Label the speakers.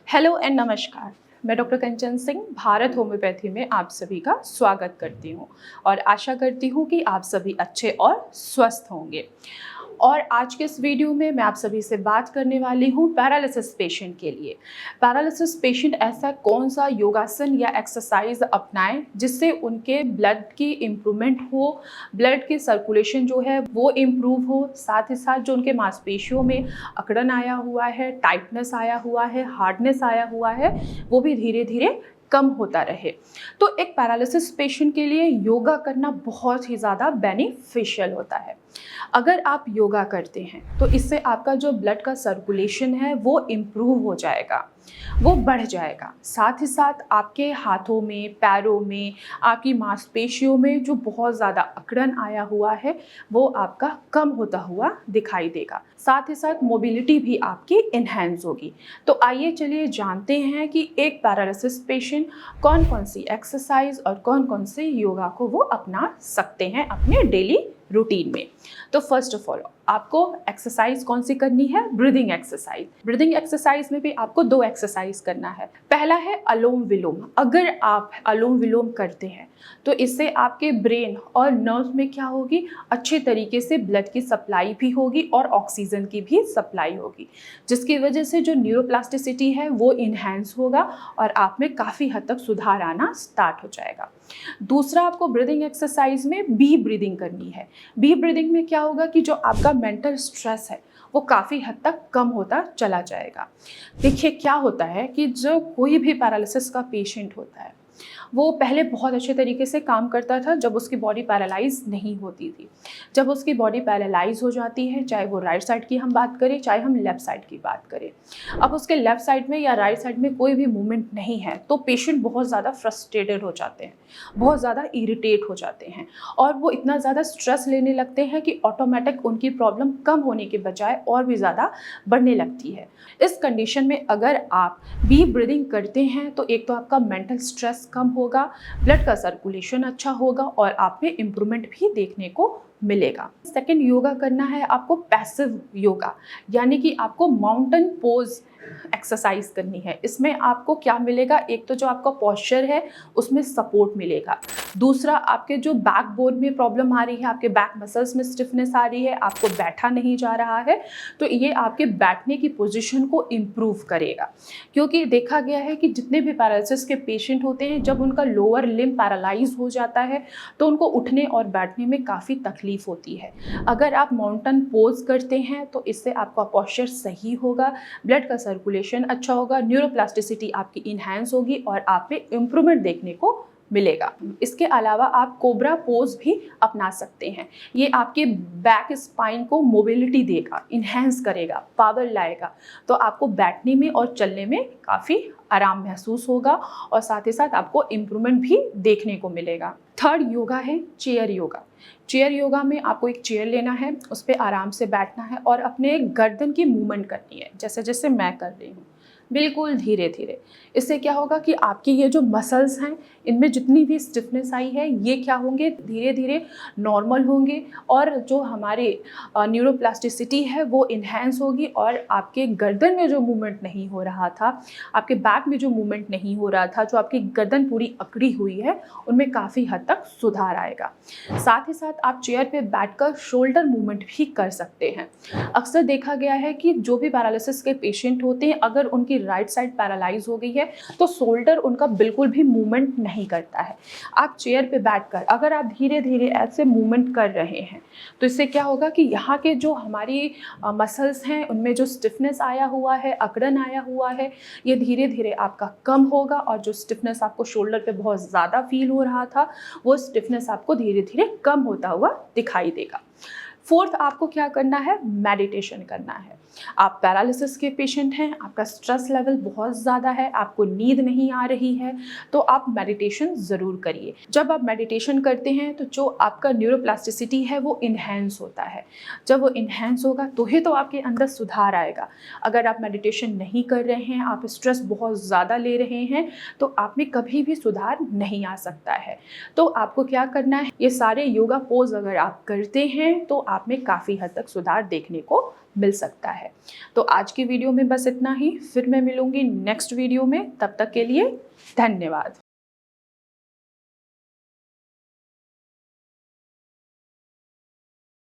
Speaker 1: Hello and नमस्कार। मैं doctor कंचन Singh Bharat homeopathy में आप सभी का स्वागत करती हूँ और आशा करती हूँ कि आप सभी अच्छे और स्वस्थ होंगे। और आज के इस वीडियो में मैं आप सभी से बात करने वाली हूँ पैरालिसिस पेशेंट के लिए। पैरालिसिस पेशेंट ऐसा कौन सा योगासन या एक्सरसाइज अपनाएं जिससे उनके ब्लड की इम्प्रूवमेंट हो, ब्लड की सर्कुलेशन जो है वो इम्प्रूव हो, साथ ही साथ जो उनके मांसपेशियों में अकड़न आया हुआ है, टाइटनेस आया हुआ है, हार्डनेस आया हुआ है, वो भी धीरे धीरे कम होता रहे। तो एक पैरालिसिस पेशेंट के लिए योगा करना बहुत ही ज़्यादा बेनिफिशियल होता है। अगर आप योगा करते हैं तो इससे आपका जो ब्लड का सर्कुलेशन है वो इम्प्रूव हो जाएगा, वो बढ़ जाएगा। साथ ही साथ आपके हाथों में, पैरों में, आपकी मांसपेशियों में जो बहुत ज़्यादा अकड़न आया हुआ है वो आपका कम होता हुआ दिखाई देगा। साथ ही साथ मोबिलिटी भी आपकी इन्हेंस होगी। तो आइए चलिए जानते हैं कि एक पैरालिसिस पेशेंट कौन कौन सी एक्सरसाइज और कौन कौन से योगा को वो अपना सकते हैं अपने डेली रूटीन में। तो फर्स्ट ऑफ ऑल आपको एक्सरसाइज कौन सी करनी है? Breathing exercise. ब्रीदिंग एक्सरसाइज में भी आपको दो एक्सरसाइज करना है। पहला है अनुलोम विलोम। अगर आप अनुलोम विलोम करते हैं तो इससे आपके ब्रेन और नर्व में क्या होगी, अच्छे तरीके से ब्लड की सप्लाई भी होगी और ऑक्सीजन की भी सप्लाई होगी, जिसकी वजह से जो न्यूरोप्लास्टिसिटी है वो इन्हेंस होगा और आप में काफ़ी हद तक सुधार आना स्टार्ट हो जाएगा। दूसरा, आपको ब्रीदिंग एक्सरसाइज में बी ब्रीदिंग करनी है। बी ब्रीदिंग में क्या होगा कि जो आपका मेंटल स्ट्रेस है वो काफ़ी हद तक कम होता चला जाएगा। देखिए क्या होता है कि जो कोई भी पैरालिसिस का पेशेंट होता है वो पहले बहुत अच्छे तरीके से काम करता था जब उसकी बॉडी पैरालाइज नहीं होती थी। जब उसकी बॉडी पैरालाइज हो जाती है, चाहे वो राइट साइड की हम बात करें चाहे हम लेफ़्ट साइड की बात करें, अब उसके लेफ़्ट साइड में या राइट साइड में कोई भी मूवमेंट नहीं है तो पेशेंट बहुत ज़्यादा फ्रस्ट्रेटेड हो जाते हैं, बहुत ज़्यादा इरिटेट हो जाते हैं और वो इतना ज़्यादा स्ट्रेस लेने लगते हैं कि ऑटोमेटिक उनकी प्रॉब्लम कम होने के बजाय और भी ज़्यादा बढ़ने लगती है। इस कंडीशन में अगर आप डीप ब्रीदिंग करते हैं तो एक तो आपका मेंटल स्ट्रेस कम होगा, ब्लड का सर्कुलेशन अच्छा होगा और आप में इम्प्रूवमेंट भी देखने को मिलेगा। सेकंड योगा करना है आपको पैसिव योगा, यानी कि आपको माउंटेन पोज एक्सरसाइज करनी है। इसमें आपको क्या मिलेगा, एक तो जो आपका पोस्चर है उसमें सपोर्ट मिलेगा। दूसरा, आपके जो बैकबोन में प्रॉब्लम आ रही है, आपके बैक मसल्स में स्टिफनेस आ रही है, आपको बैठा नहीं जा रहा है, तो ये आपके बैठने की पोजीशन को इम्प्रूव करेगा। क्योंकि देखा गया है कि जितने भी पैरालिसिस के पेशेंट होते हैं जब उनका लोअर लिम्ब पैरालाइज हो जाता है तो उनको उठने और बैठने में काफ़ी तकलीफ होती है। अगर आप माउंटेन पोज करते हैं तो इससे आपका पोस्चर सही होगा, ब्लड का सर्कुलेशन अच्छा होगा, न्यूरोप्लास्टिसिटी आपकी इन्हेंस होगी और आप में इम्प्रूवमेंट देखने को मिलेगा। इसके अलावा आप कोबरा पोज भी अपना सकते हैं। ये आपके बैक स्पाइन को मोबिलिटी देगा, इन्हेंस करेगा, पावर लाएगा, तो आपको बैठने में और चलने में काफ़ी आराम महसूस होगा और साथ ही साथ आपको इम्प्रूवमेंट भी देखने को मिलेगा। थर्ड योगा है चेयर योगा। चेयर योगा में आपको एक चेयर लेना है, उस पर आराम से बैठना है और अपने गर्दन की मूवमेंट करनी है, जैसे जैसे मैं कर रही हूँ, बिल्कुल धीरे धीरे। इससे क्या होगा कि आपकी ये जो मसल्स हैं इनमें जितनी भी स्टिफनेस आई है ये क्या होंगे, धीरे धीरे नॉर्मल होंगे और जो हमारे न्यूरोप्लास्टिसिटी है वो इन्हेंस होगी और आपके गर्दन में जो मूवमेंट नहीं हो रहा था, आपके बैक में जो मूवमेंट नहीं हो रहा था, जो आपकी गर्दन पूरी अकड़ी हुई है, उनमें काफ़ी हद तक सुधार आएगा। साथ ही साथ आप चेयर पे बैठकर शोल्डर मूवमेंट भी कर सकते हैं। अक्सर देखा गया है कि जो भी पैरालिसिस के पेशेंट होते हैं अगर उनकी राइट साइड पैरालाइज हो गई है तो शोल्डर उनका बिल्कुल भी मूवमेंट नहीं करता है। आप चेयर पे बैठकर अगर आप धीरे धीरे ऐसे मूवमेंट कर रहे हैं तो इससे क्या होगा कि यहाँ के जो हमारी मसल्स हैं उनमें जो स्टिफनेस आया हुआ है, अकड़न आया हुआ है, ये धीरे धीरे आपका कम होगा और जो स्टिफनेस आपको शोल्डर पे बहुत ज़्यादा फील हो रहा था वो स्टिफनेस आपको धीरे धीरे कम होता हुआ दिखाई देगा। फोर्थ, आपको क्या करना है, मेडिटेशन करना है। आप पैरालिसिस के पेशेंट हैं, आपका स्ट्रेस लेवल बहुत ज़्यादा है, आपको नींद नहीं आ रही है, तो आप मेडिटेशन ज़रूर करिए। जब आप मेडिटेशन करते हैं तो जो आपका न्यूरोप्लास्टिसिटी है वो इन्हेंस होता है। जब वो इन्हेंस होगा तो ही तो आपके अंदर सुधार आएगा। अगर आप मेडिटेशन नहीं कर रहे हैं, आप स्ट्रेस बहुत ज़्यादा ले रहे हैं, तो आप में कभी भी सुधार नहीं आ सकता है। तो आपको क्या करना है, ये सारे योगा पोज अगर आप करते हैं तो आप में काफ़ी हद तक सुधार देखने को मिल सकता है। तो आज की वीडियो में बस इतना ही, फिर मैं मिलूँगी नेक्स्ट वीडियो में, तब तक के लिए धन्यवाद।